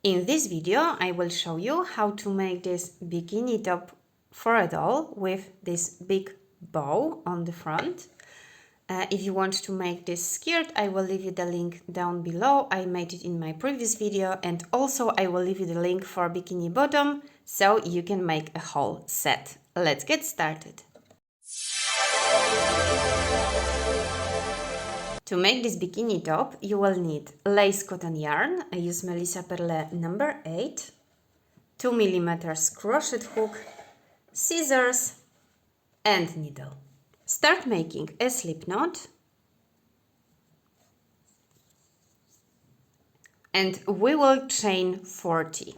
In this video, I will show you how to make this bikini top for a doll with this big bow on the front. If you want to make this skirt, I will leave you the link down below. I made it in my previous video, and also I will leave you the link for bikini bottom so you can make a whole set. Let's get started. To make this bikini top, you will need lace cotton yarn. I use Melissa Perle number 8, 2 mm crochet hook, scissors and needle. Start making a slip knot and we will chain 40.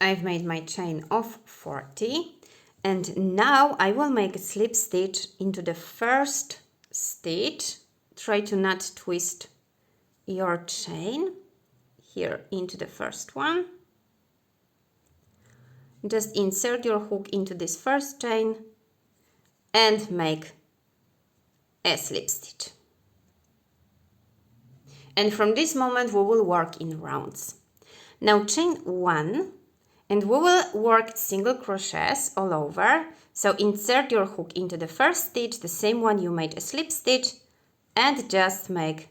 I've made my chain of 40. And now I will make a slip stitch into the first stitch. Try to not twist your chain here into the first one. Just insert your hook into this first chain and make a slip stitch. And from this moment we will work in rounds. Now chain 1. And we will work single crochets all over. So insert your hook into the first stitch, the same one you made a slip stitch, and just make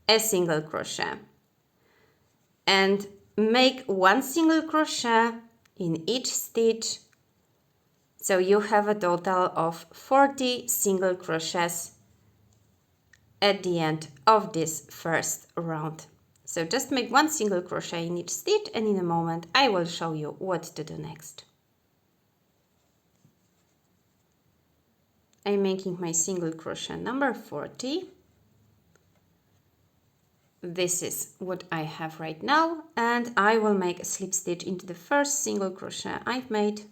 a single crochet. And make one single crochet in each stitch. So you have a total of 40 single crochets at the end of this first round. So just make one single crochet in each stitch, and in a moment I will show you what to do next. I'm making my single crochet number 40. This is what I have right now, and I will make a slip stitch into the first single crochet I've made.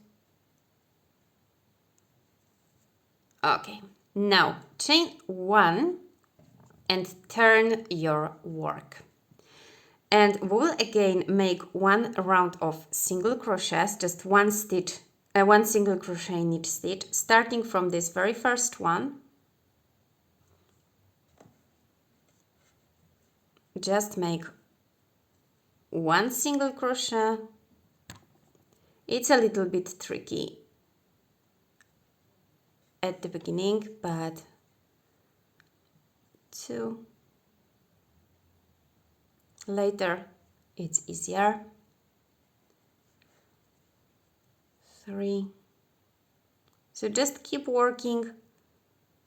Okay, now chain 1 and turn your work. And we will again make one round of single crochets, just one stitch, one single crochet in each stitch, starting from this very first one. Just make one single crochet. It's a little bit tricky at the beginning, but 2. Later it's easier. 3. So just keep working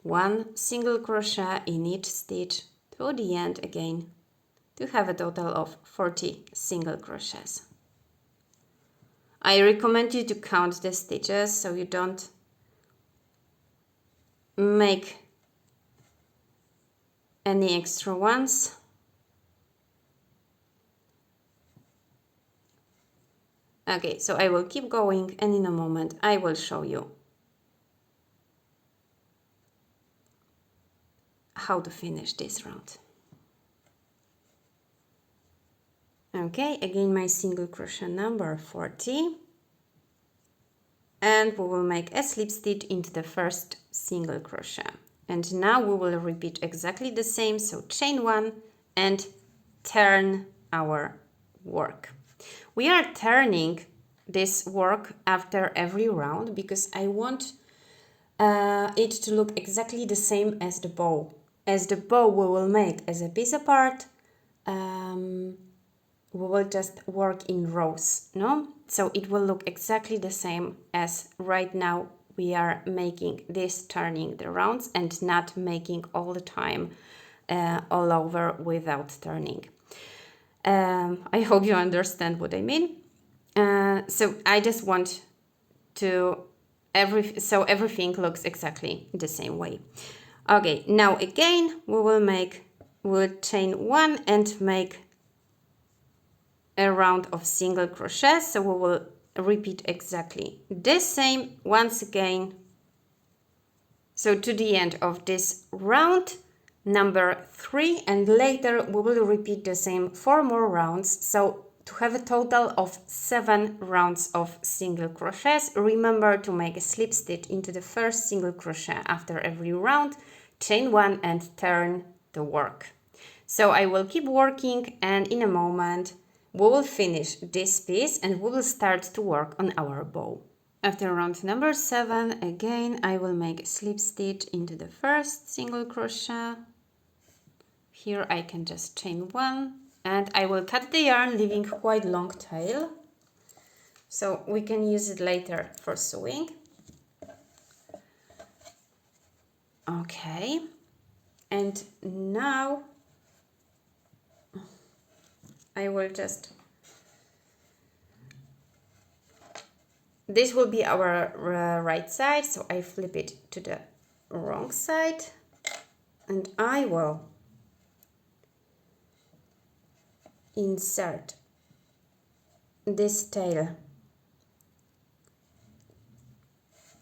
one single crochet in each stitch to the end again to have a total of 40 single crochets. I recommend you to count the stitches so you don't make any extra ones. Okay, so I will keep going, and in a moment I will show you how to finish this round. Okay, again my single crochet number 40, and we will make a slip stitch into the first single crochet. And now we will repeat exactly the same, so chain 1 and turn our work. We are turning this work after every round because I want it to look exactly the same as the bow. As the bow we will make as a piece apart, we will just work in rows, no? So it will look exactly the same as right now we are making this, turning the rounds and not making all the time all over without turning. I hope you understand what I mean. So I just want to so everything looks exactly the same way. Okay, now again we'll chain 1 and make a round of single crochets. So we will repeat exactly the same once again. So to the end of this round number 3, and later we will repeat the same 4 more rounds, so to have a total of 7 rounds of single crochets. Remember to make a slip stitch into the first single crochet after every round, chain 1 and turn the work. So I will keep working, and in a moment we will finish this piece and we will start to work on our bow. After round number 7, again I will make a slip stitch into the first single crochet. Here I can just chain 1, and I will cut the yarn, leaving quite long tail, so we can use it later for sewing. Okay, and now I will just, this will be our right side, so I flip it to the wrong side, and I will insert this tail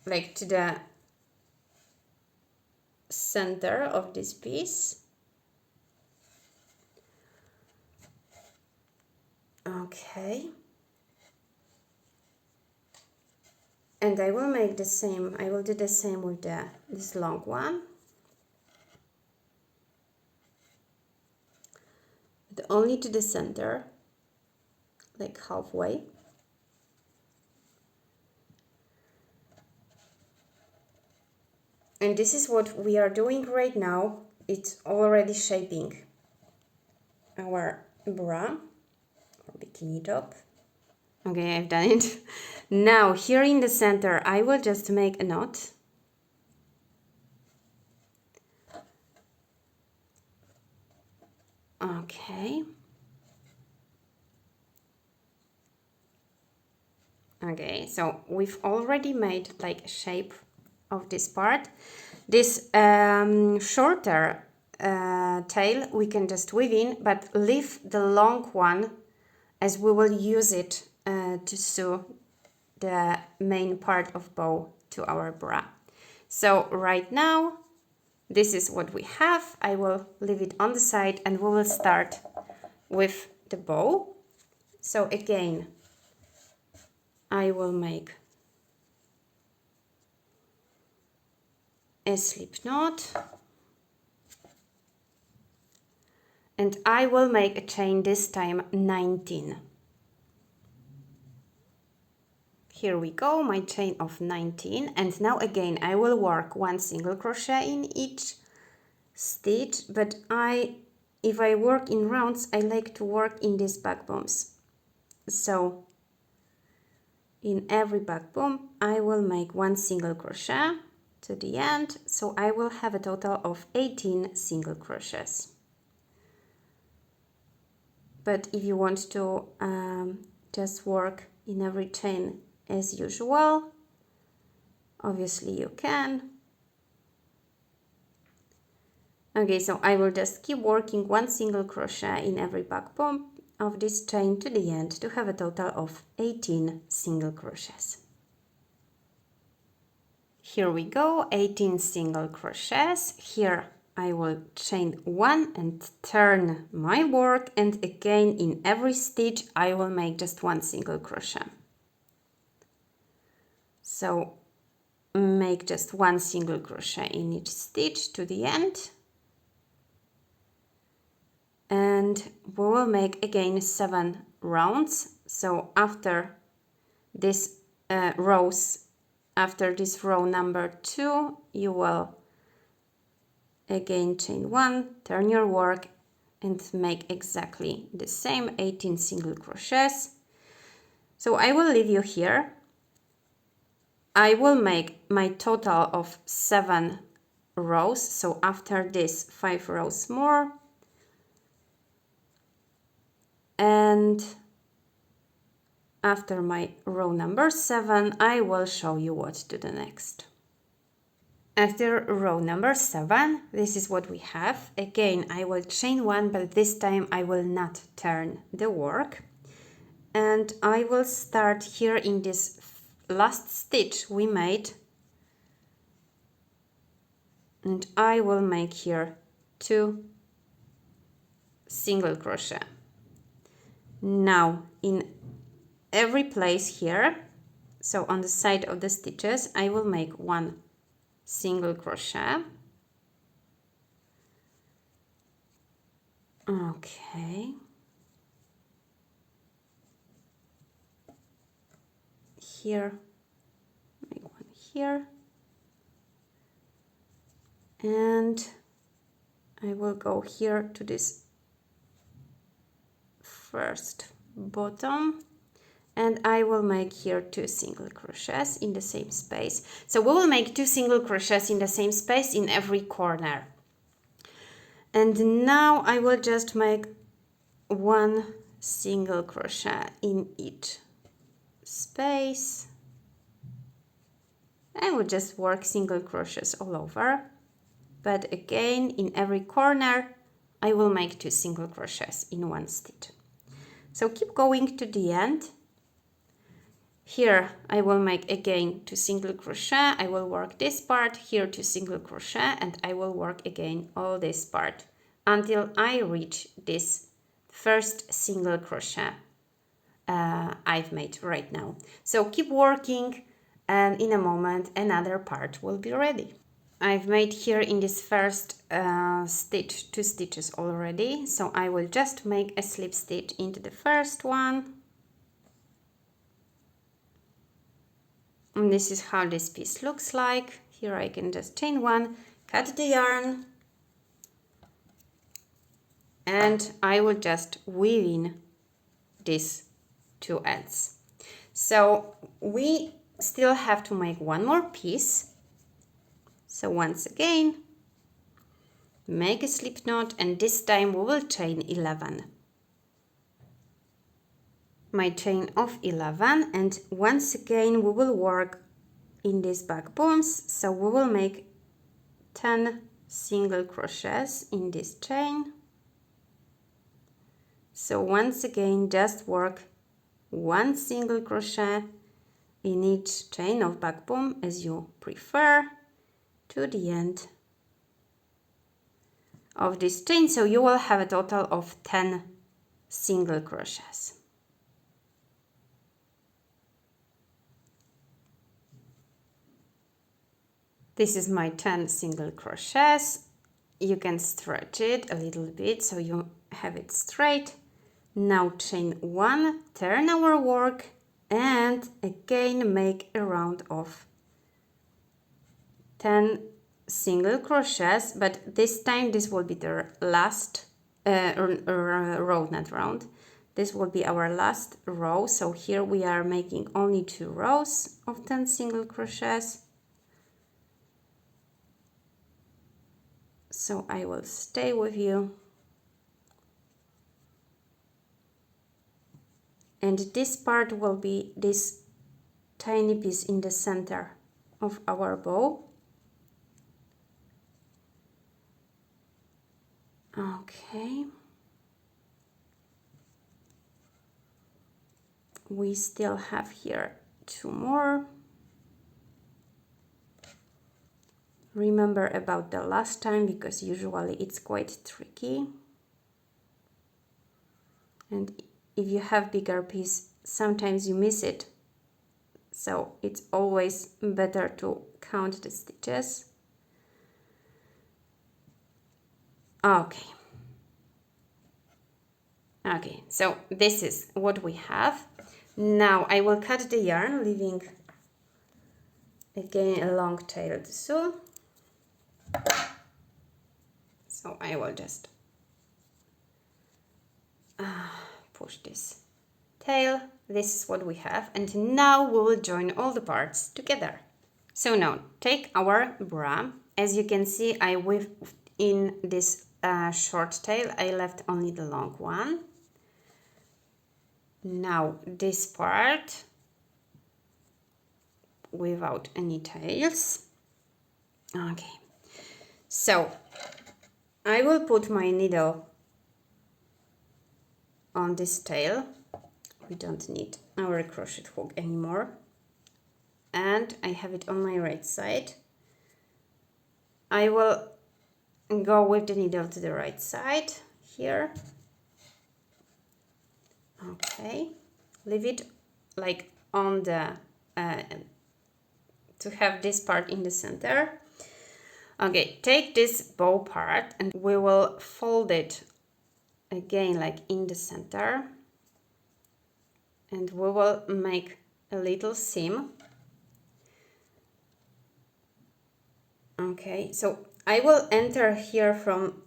like to the center of this piece. Okay, and I will make the same, I will do the same with this long one, but only to the center, like halfway. And this is what we are doing right now. It's already shaping our bra or bikini top. Okay, I've done it. Now here in the center I will just make a knot. Okay. Okay, so we've already made like a shape of this part. This shorter tail we can just weave in, but leave the long one as we will use it to sew the main part of bow to our bra. So right now this is what we have. I will leave it on the side and we will start with the bow. So again I will make a slip knot, and I will make a chain, this time 19. Here we go, my chain of 19, and now again I will work 1 single crochet in each stitch, but if I work in rounds I like to work in these back booms. So in every back boom I will make 1 single crochet to the end, so I will have a total of 18 single crochets. But if you want to just work in every chain as usual, obviously you can. Okay, so I will just keep working 1 single crochet in every back boom of this chain to the end to have a total of 18 single crochets. Here we go, 18 single crochets. Here I will chain 1 and turn my work, and again in every stitch I will make just 1 single crochet. So make just 1 single crochet in each stitch to the end, and we will make again 7 rounds. So after this after this row number 2 you will again chain 1, turn your work and make exactly the same 18 single crochets. So I will leave you here. I will make my total of 7 rows, so after this 5 rows more, and after my row number 7 I will show you what to do next. After row number 7, this is what we have. Again I will chain 1, but this time I will not turn the work, and I will start here in this last stitch we made, and I will make here 2 single crochet. Now in every place here, so on the side of the stitches, I will make 1 single crochet, Okay. Here, make one here. And I will go here to this first bottom, and I will make here 2 single crochets in the same space. So we will make 2 single crochets in the same space in every corner. And now I will just make 1 single crochet in each space. I will just work single crochets all over, but again in every corner I will make 2 single crochets in 1 stitch. So keep going to the end. Here I will make again 2 single crochet. I will work this part, here 2 single crochet, and I will work again all this part until I reach this first single crochet I've made right now. So keep working, and in a moment another part will be ready. I've made here in this first stitch 2 stitches already, so I will just make a slip stitch into the first one. And this is how this piece looks like. Here I can just chain 1, cut the yarn, and I will just weave in these 2 ends. So we still have to make one more piece. So once again, make a slip knot, and this time we will chain 11. My chain of 11, and once again we will work in these back booms. So we will make 10 single crochets in this chain. So once again just work 1 single crochet in each chain of back boom as you prefer to the end of this chain, so you will have a total of 10 single crochets. This is my 10 single crochets. You can stretch it a little bit so you have it straight. Now chain 1, turn our work, and again make a round of 10 single crochets, but this time this will be the last row, not round. This will be our last row, so here we are making only 2 rows of 10 single crochets. So I will stay with you. And this part will be this tiny piece in the center of our bow. Okay. We still have here 2 more. Remember about the last time, because usually it's quite tricky. And if you have bigger piece, sometimes you miss it. So it's always better to count the stitches. Okay. Okay, so this is what we have. Now I will cut the yarn, leaving again a long tailed tulle. So I will just push this tail. This is what we have, and now we will join all the parts together. So now take our bra. As you can see, I weaved in this short tail. I left only the long one. Now this part without any tails. Okay, so I will put my needle on this tail. We don't need our crochet hook anymore, and I have it on my right side. I will go with the needle to the right side here. Okay, leave it like on the to have this part in the center. Okay, take this bow part and we will fold it again like in the center, and we will make a little seam. Okay, so I will enter here from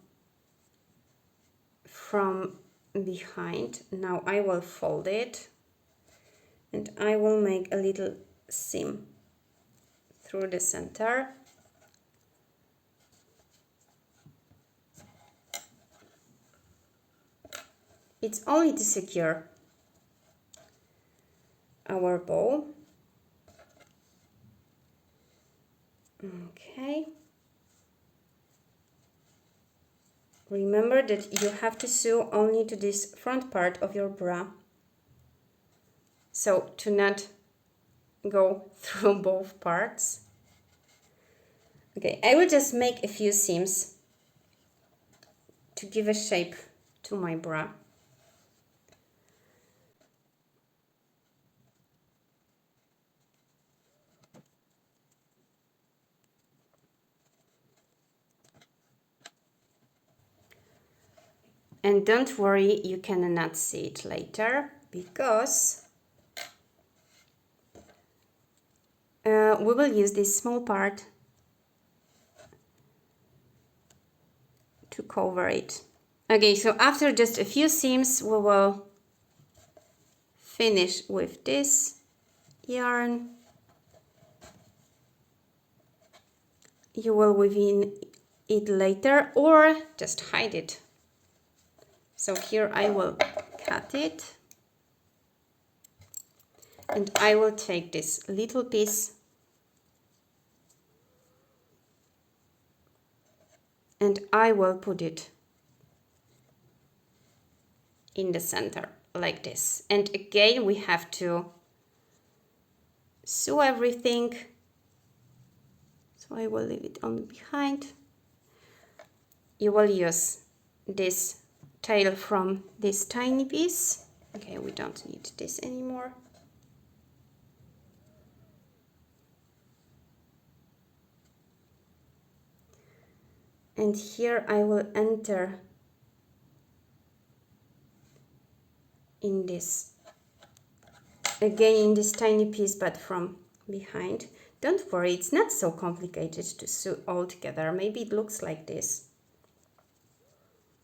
behind. Now I will fold it and I will make a little seam through the center. It's only to secure our bow. Okay. Remember that you have to sew only to this front part of your bra, so to not go through both parts. Okay, I will just make a few seams to give a shape to my bra. And don't worry, you cannot see it later, because we will use this small part to cover it. Okay, so after just a few seams, we will finish with this yarn. You will weave in it later or just hide it. So here I will cut it, and I will take this little piece and I will put it in the center like this. And again, we have to sew everything. So I will leave it on behind. You will use this tail from this tiny piece. Okay, we don't need this anymore. And here I will enter in this, again in this tiny piece, but from behind. Don't worry, it's not so complicated to sew all together. Maybe it looks like this,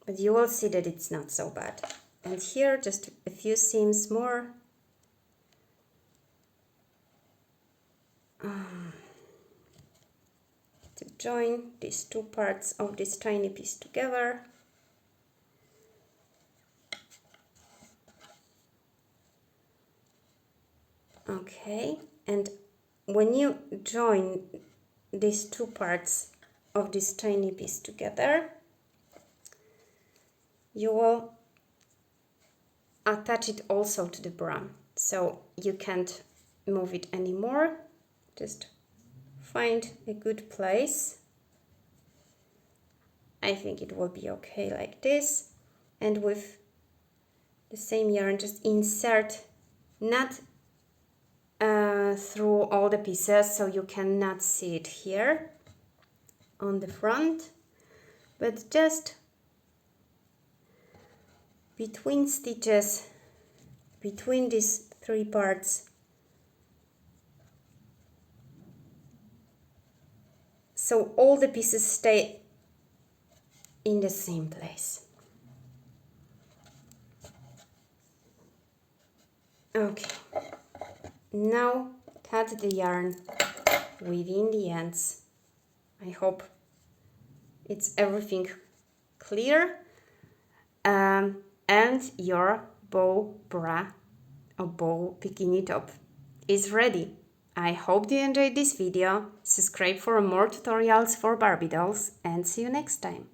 but you will see that it's not so bad. And here just a few seams more. To join these two parts of this tiny piece together. Okay, and when you join these two parts of this tiny piece together, you will attach it also to the bra, so you can't move it anymore. Just find a good place. I think it will be okay like this, and with the same yarn just insert, not through all the pieces, so you cannot see it here on the front, but just between stitches, between these three parts, so all the pieces stay in the same place. Okay, now cut the yarn within the ends. I hope it's everything clear, and your bow bra or bow bikini top is ready. I hope you enjoyed this video. Subscribe for more tutorials for Barbie dolls, and see you next time.